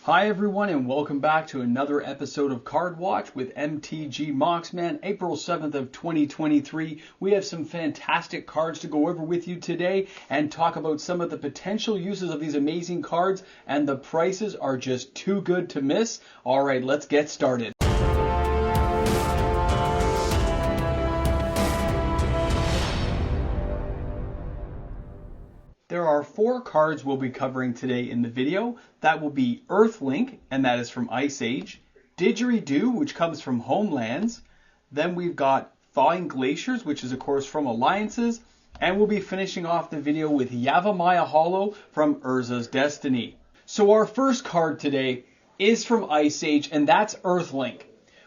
Hi everyone and welcome back to another episode of Card Watch with MTG Moxman, April 7th of 2023. We have some fantastic cards to go over with you today and talk about some of the potential uses of these amazing cards, and the prices are just too good to miss. Alright, let's get started. There are 4 cards we'll be covering today in the video. That will be EarthLink, and that is from Ice Age. Didgeridoo, which comes from Homelands. Then we've got Thawing Glaciers, which is of course from Alliances. And we'll be finishing off the video with Yavamaya Hollow from Urza's Destiny. So our first card today is from Ice Age, and that's EarthLink.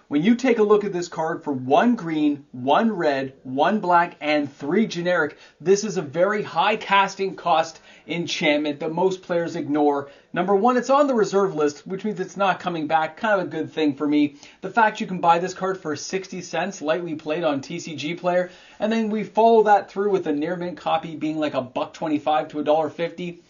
When you take a look at this card for 1 green, 1 red, 1 black, and 3 generic, this is a very high casting cost enchantment that most players ignore. Number 1, it's on the reserve list, which means it's not coming back. Kind of a good thing for me. The fact you can buy this card for 60 cents, lightly played on TCG Player, and then we follow that through with a near mint copy being like $1.25 to $1.50.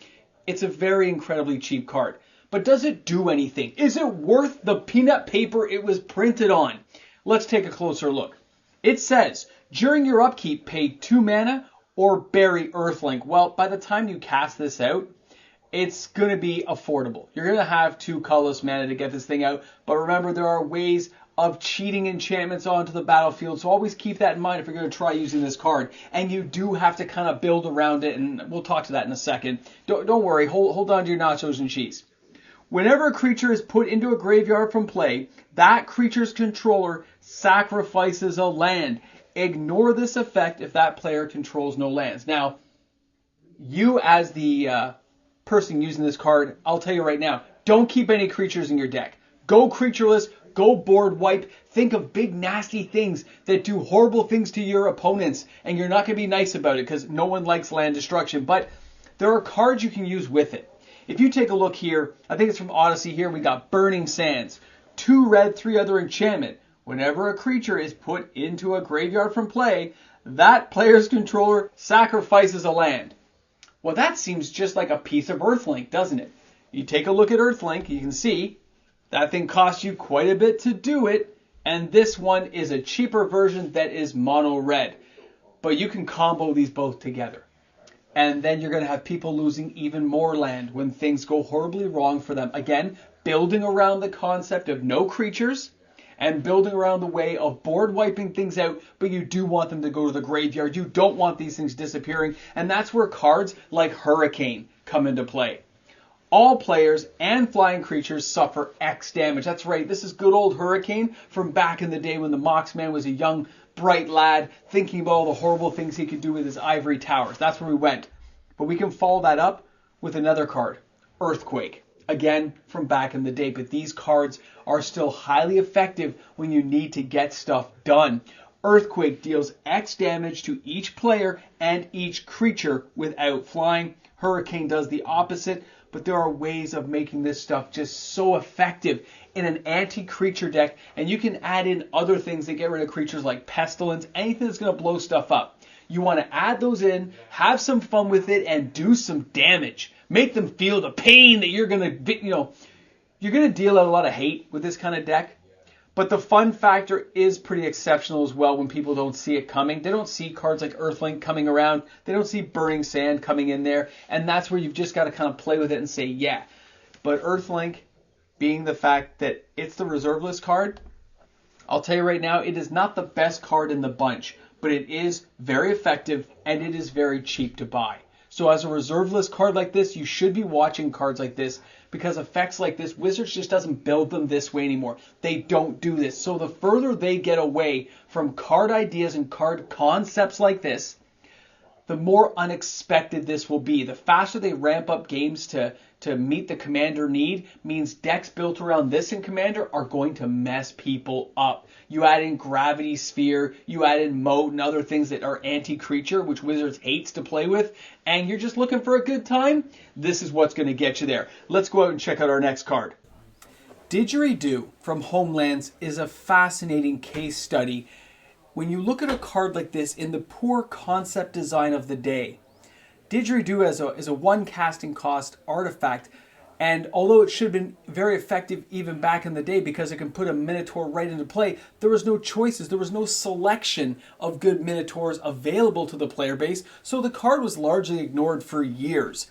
It's a very incredibly cheap card. But does it do anything? Is it worth the peanut paper it was printed on? Let's take a closer look. It says, during your upkeep, pay 2 mana or bury EarthLink. Well, by the time you cast this out, it's going to be affordable. You're going to have 2 colorless mana to get this thing out. But remember, there are ways of cheating enchantments onto the battlefield. So always keep that in mind if you're going to try using this card. And you do have to kind of build around it. And we'll talk to that in a second. Don't worry. Hold on to your nachos and cheese. Whenever a creature is put into a graveyard from play, that creature's controller sacrifices a land. Ignore this effect if that player controls no lands. Now, you as the person using this card, I'll tell you right now, don't keep any creatures in your deck. Go creatureless, go board wipe. Think of big nasty things that do horrible things to your opponents, and you're not going to be nice about it because no one likes land destruction. But there are cards you can use with it. If you take a look here, I think it's from Odyssey here, we got Burning Sands. 2 red, 3 other enchantment. Whenever a creature is put into a graveyard from play, that player's controller sacrifices a land. Well, that seems just like a piece of EarthLink, doesn't it? You take a look at EarthLink, you can see that thing costs you quite a bit to do it, and this one is a cheaper version that is mono red. But you can combo these both together. And then you're going to have people losing even more land when things go horribly wrong for them. Again, building around the concept of no creatures and building around the way of board wiping things out, but you do want them to go to the graveyard. You don't want these things disappearing. And that's where cards like Hurricane come into play. All players and flying creatures suffer X damage. That's right, this is good old Hurricane from back in the day when the Moxman was a young, bright lad thinking about all the horrible things he could do with his ivory towers. That's where we went. But we can follow that up with another card, Earthquake. Again, from back in the day. But these cards are still highly effective when you need to get stuff done. Earthquake deals X damage to each player and each creature without flying. Hurricane does the opposite. But there are ways of making this stuff just so effective in an anti-creature deck. And you can add in other things that get rid of creatures like Pestilence, anything that's going to blow stuff up. You want to add those in, have some fun with it, and do some damage. Make them feel the pain that you're going to, you're going to deal out a lot of hate with this kind of deck. But the fun factor is pretty exceptional as well when people don't see it coming. They don't see cards like EarthLink coming around. They don't see Burning Sand coming in there. And that's where you've just got to kind of play with it and say, yeah. But EarthLink, being the fact that it's the reserve list card, I'll tell you right now, it is not the best card in the bunch. But it is very effective and it is very cheap to buy. So as a reserve list card like this, you should be watching cards like this because effects like this, Wizards just doesn't build them this way anymore. They don't do this. So the further they get away from card ideas and card concepts like this, the more unexpected this will be. The faster they ramp up games to meet the Commander need means decks built around this in Commander are going to mess people up. You add in Gravity Sphere, you add in Moat and other things that are anti-creature, which Wizards hates to play with, and you're just looking for a good time, this is what's going to get you there. Let's go out and check out our next card. Didgeridoo from Homelands is a fascinating case study when you look at a card like this in the poor concept design of the day. Didgeridoo as a 1 casting cost artifact And although it should have been very effective even back in the day because it can put a Minotaur right into play, there was no choices. There was no selection of good Minotaurs available to the player base, so the card was largely ignored for years.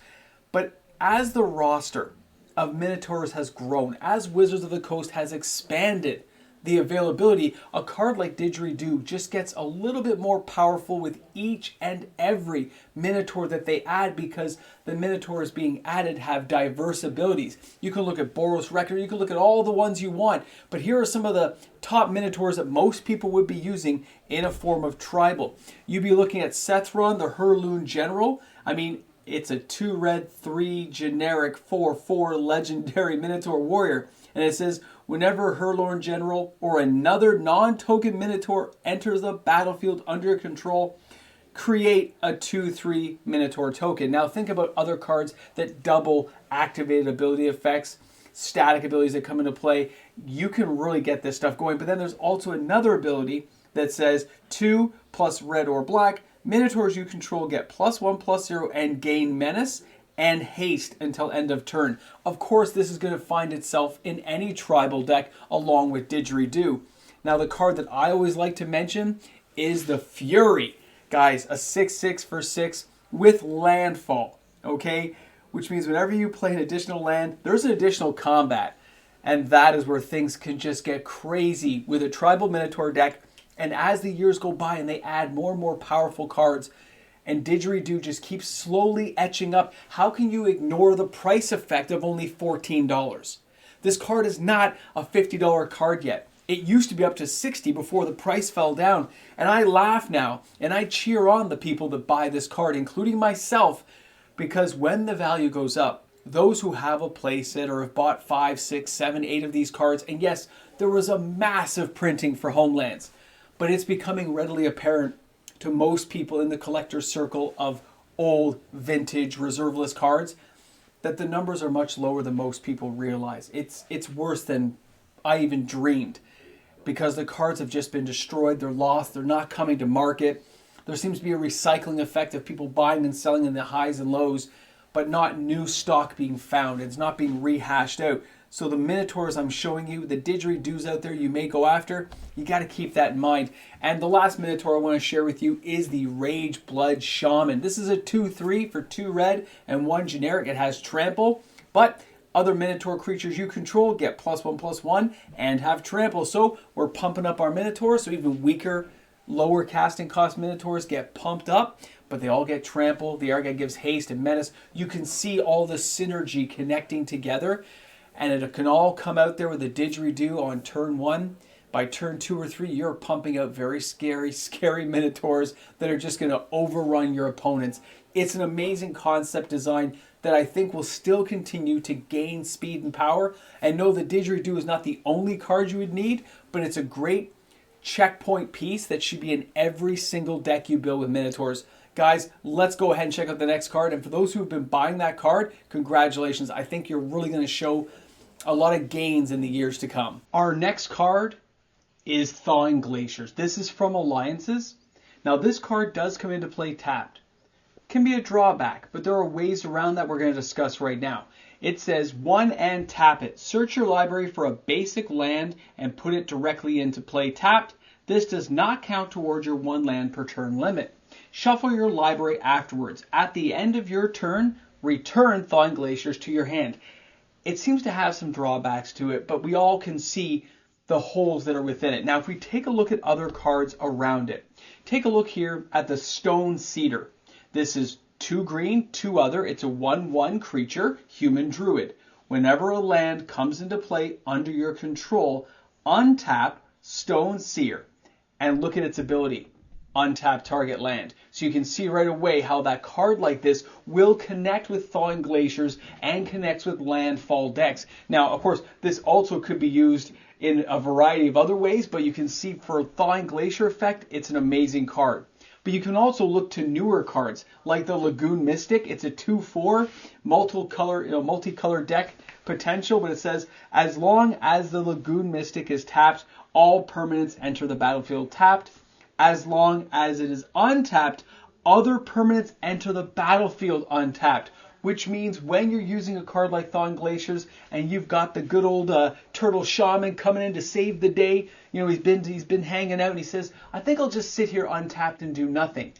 But as the roster of Minotaurs has grown, as Wizards of the Coast has expanded the availability, a card like Didgeridoo just gets a little bit more powerful with each and every Minotaur that they add, because the Minotaurs being added have diverse abilities. You can look at Boros Rector, you can look at all the ones you want, but here are some of the top Minotaurs that most people would be using in a form of tribal. You'd be looking at Sethron, the Herloon General. I mean, it's a 2 red, 3 generic, 4/4 legendary Minotaur warrior. And it says, whenever Herloon General or another non-token Minotaur enters the battlefield under your control, create a 2/3 Minotaur token. Now think about other cards that double activated ability effects, static abilities that come into play. You can really get this stuff going. But then there's also another ability that says 2 plus red or black. Minotaurs you control get +1/+0 and gain menace and haste until end of turn. Of course, this is going to find itself in any tribal deck along with Didgeridoo. Now, the card that I always like to mention is the Fury. Guys, a 6/6 for 6 with landfall, okay? Which means whenever you play an additional land, there's an additional combat. And that is where things can just get crazy with a tribal Minotaur deck. And as the years go by and they add more and more powerful cards, and Didgeridoo just keeps slowly etching up, how can you ignore the price effect of only $14? This card is not a $50 card yet. It used to be up to $60 before the price fell down. And I laugh now, and I cheer on the people that buy this card, including myself, because when the value goes up, those who have a playset or have bought 5, 6, 7, 8 of these cards, and yes, there was a massive printing for Homelands, but it's becoming readily apparent to most people in the collector's circle of old vintage reserve list cards that the numbers are much lower than most people realize. It's worse than I even dreamed, because the cards have just been destroyed, they're lost, they're not coming to market. There seems to be a recycling effect of people buying and selling in the highs and lows, but not new stock being found. It's not being rehashed out. So the Minotaurs I'm showing you, the Didgeridoos out there you may go after, you got to keep that in mind. And the last Minotaur I want to share with you is the Rage Blood Shaman. This is a 2/3 for 2 red and 1 generic. It has trample, but other Minotaur creatures you control get +1/+1 and have trample. So we're pumping up our Minotaurs, so even weaker, lower casting cost Minotaurs get pumped up, but they all get trample. The Argyle gives haste and menace. You can see all the synergy connecting together. And it can all come out there with a Didgeridoo on turn 1. By turn 2 or 3, you're pumping out very scary Minotaurs that are just going to overrun your opponents. It's an amazing concept design that I think will still continue to gain speed and power. And no, the Didgeridoo is not the only card you would need, but it's a great checkpoint piece that should be in every single deck you build with Minotaurs. Guys, let's go ahead and check out the next card. And for those who have been buying that card, congratulations. I think you're really going to show a lot of gains in the years to come. Our next card is Thawing Glaciers. This is from Alliances. Now this card does come into play tapped. Can be a drawback, but there are ways around that we're going to discuss right now. It says 1 and tap it. Search your library for a basic land and put it directly into play tapped. This does not count towards your 1 land per turn limit. Shuffle your library afterwards. At the end of your turn, return Thawing Glaciers to your hand. It seems to have some drawbacks to it, but we all can see the holes that are within it. Now, if we take a look at other cards around it, take a look here at the Stone Cedar. This is 2 green, 2 other. It's a 1/1 creature, human druid. Whenever a land comes into play under your control, untap Stone Seer and look at its ability. Untap target land. So you can see right away how that card like this will connect with Thawing Glaciers and connects with landfall decks. Now, of course, this also could be used in a variety of other ways, but you can see for Thawing Glacier effect, it's an amazing card. But you can also look to newer cards like the Lagoon Mystic. It's a 2/4 multicolor deck potential, but it says as long as the Lagoon Mystic is tapped, all permanents enter the battlefield tapped. As long as it is untapped, other permanents enter the battlefield untapped. which means when you're using a card like Thawing Glaciers and you've got the good old turtle shaman coming in to save the day, you know, he's been hanging out and he says, I think I'll just sit here untapped and do nothing.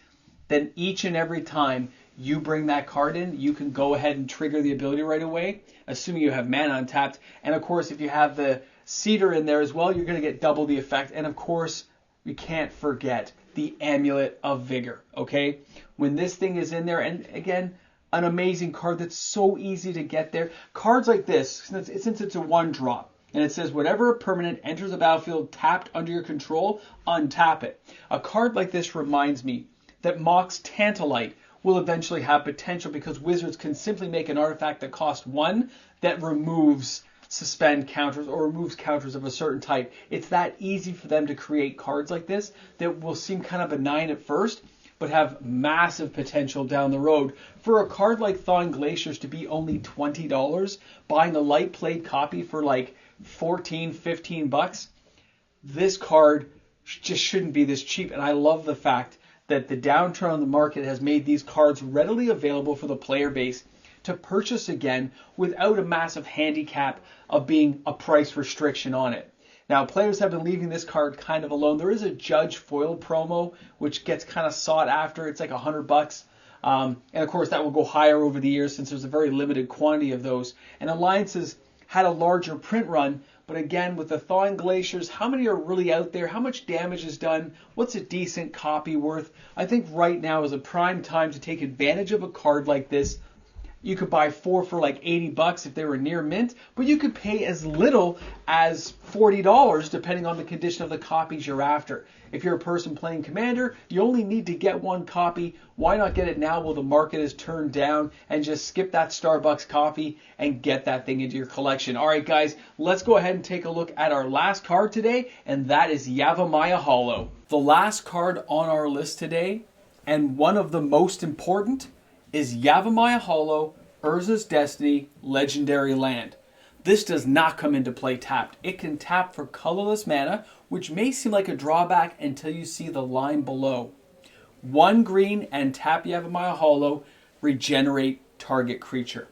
Then each and every time you bring that card in, you can go ahead and trigger the ability right away, assuming you have mana untapped. And of course, if you have the cedar in there as well, you're going to get double the effect. And of course, we can't forget the Amulet of Vigor, okay? When this thing is in there, and again, an amazing card that's so easy to get there. Cards like this, since it's a 1-drop, and it says whatever permanent enters the battlefield tapped under your control, untap it. A card like this reminds me that Mox's Tantalite will eventually have potential because Wizards can simply make an artifact that costs 1 that removes suspend counters or removes counters of a certain type. It's that easy for them to create cards like this that will seem kind of benign at first, but have massive potential down the road. For a card like Thawing Glaciers to be only $20, buying a light played copy for like 14, 15 bucks, this card just shouldn't be this cheap. And I love the fact that the downturn on the market has made these cards readily available for the player base to purchase again without a massive handicap of being a price restriction on it. Now, players have been leaving this card kind of alone. There is a Judge foil promo, which gets kind of sought after. It's like $100. And of course, that will go higher over the years since there's a very limited quantity of those. And Alliances had a larger print run, but again, with the Thawing Glaciers, how many are really out there? How much damage is done? What's a decent copy worth? I think right now is a prime time to take advantage of a card like this. You could buy 4 for like 80 bucks if they were near mint, but you could pay as little as $40 depending on the condition of the copies you're after. If you're a person playing Commander, you only need to get 1 copy. Why not get it now while the market is turned down and just skip that Starbucks coffee and get that thing into your collection? All right, guys, let's go ahead and take a look at our last card today, and that is Yavamaya Hollow. The last card on our list today, and one of the most important, is Yavamaya Hollow, Urza's Destiny, Legendary Land. This does not come into play tapped. It can tap for colorless mana, which may seem like a drawback until you see the line below. 1 green and tap Yavamaya Hollow, regenerate target creature.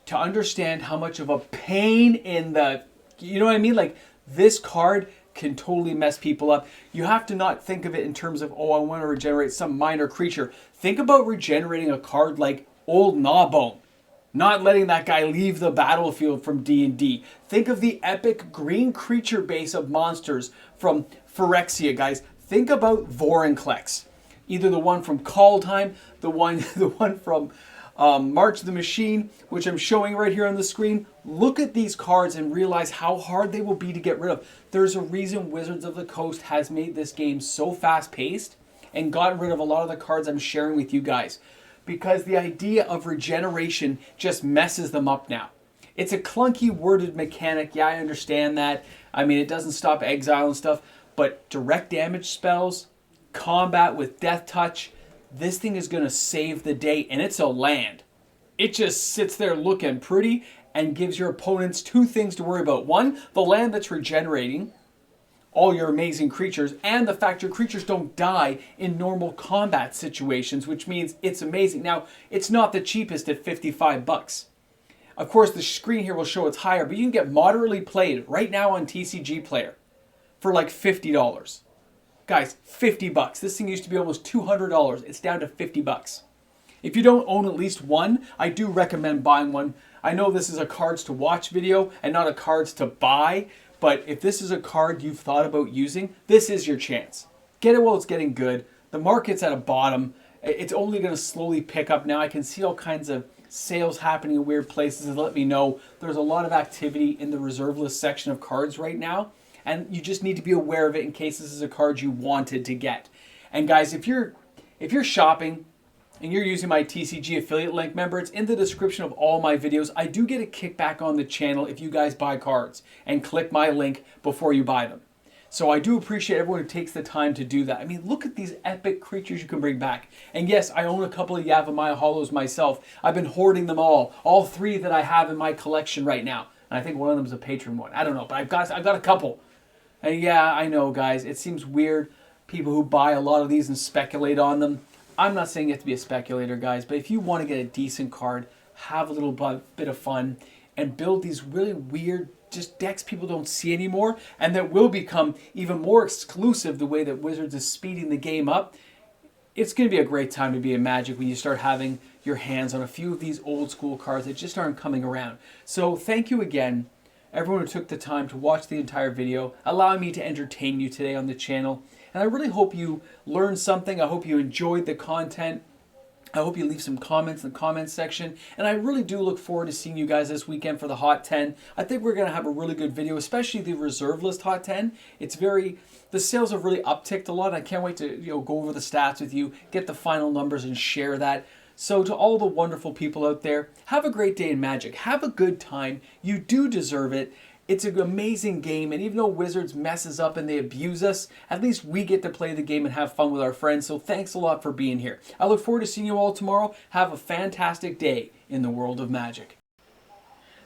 To understand how much of a pain in the, you know what I mean? Like, this card can totally mess people up. You have to not think of it in terms of, oh, I want to regenerate some minor creature. Think about regenerating a card like Old Gnawbone. Not letting that guy leave the battlefield from D&D. Think of the epic green creature base of monsters from Phyrexia, guys. Think about Vorinclex. Either the one from Kaldheim, the one from March of the Machine, which I'm showing right here on the screen. Look at these cards and realize how hard they will be to get rid of. There's a reason Wizards of the Coast has made this game so fast-paced and gotten rid of a lot of the cards I'm sharing with you guys. Because the idea of regeneration just messes them up now. It's a clunky worded mechanic. Yeah, I understand that. I mean, it doesn't stop exile and stuff. But direct damage spells, combat with death touch, this thing is going to save the day. And it's a land. It just sits there looking pretty and gives your opponents 2 things to worry about. 1, the land that's regenerating all your amazing creatures, and the fact your creatures don't die in normal combat situations, which means it's amazing. Now, it's not the cheapest at 55 bucks. Of course, the screen here will show it's higher, but you can get moderately played right now on TCG Player for like $50. Guys, 50 bucks. This thing used to be almost $200. It's down to 50 bucks. If you don't own at least one, I do recommend buying one. I know this is a cards to watch video and not a cards to buy, but if this is a card you've thought about using, this is your chance. Get it while it's getting good. The market's at a bottom. It's only going to slowly pick up now. I can see all kinds of sales happening in weird places that let me know there's a lot of activity in the reserve list section of cards right now. And you just need to be aware of it in case this is a card you wanted to get. And guys, if you're shopping and you're using my TCG affiliate link, remember it's in the description of all my videos. I do get a kickback on the channel if you guys buy cards and click my link before you buy them. So I do appreciate everyone who takes the time to do that. I mean, look at these epic creatures you can bring back. And yes, I own a couple of Yavamaya Hollows myself. I've been hoarding them all 3 that I have in my collection right now. And I think one of them is a patron one. I don't know, but I've got a couple. And yeah, I know, guys, it seems weird. People who buy a lot of these and speculate on them. I'm not saying you have to be a speculator, guys, but if you want to get a decent card, have a little bit of fun, and build these really weird just decks people don't see anymore, and that will become even more exclusive the way that Wizards is speeding the game up, it's going to be a great time to be in Magic when you start having your hands on a few of these old school cards that just aren't coming around. So thank you again, everyone who took the time to watch the entire video, allowing me to entertain you today on the channel. And I really hope you learned something. I hope you enjoyed the content. I hope you leave some comments in the comments section. And I really do look forward to seeing you guys this weekend for the Hot 10. I think we're going to have a really good video, especially the reserve list Hot 10. The sales have really upticked a lot. I can't wait to go over the stats with you, get the final numbers and share that. So to all the wonderful people out there, have a great day in Magic. Have a good time. You do deserve it. It's an amazing game, and even though Wizards messes up and they abuse us, at least we get to play the game and have fun with our friends, so thanks a lot for being here. I look forward to seeing you all tomorrow. Have a fantastic day in the world of Magic.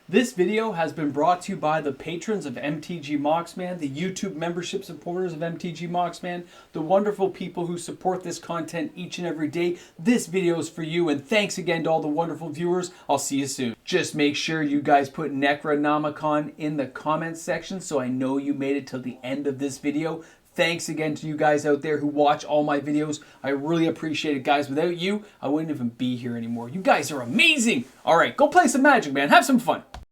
This video has been brought to you by the patrons of MTG Moxman, the YouTube membership supporters of MTG Moxman, the wonderful people who support this content each and every day. This video is for you, and thanks again to all the wonderful viewers. I'll see you soon. Just make sure you guys put Necronomicon in the comments section so I know you made it till the end of this video. Thanks again to you guys out there who watch all my videos. I really appreciate it, guys. Without you, I wouldn't even be here anymore. You guys are amazing. All right, go play some Magic, man. Have some fun.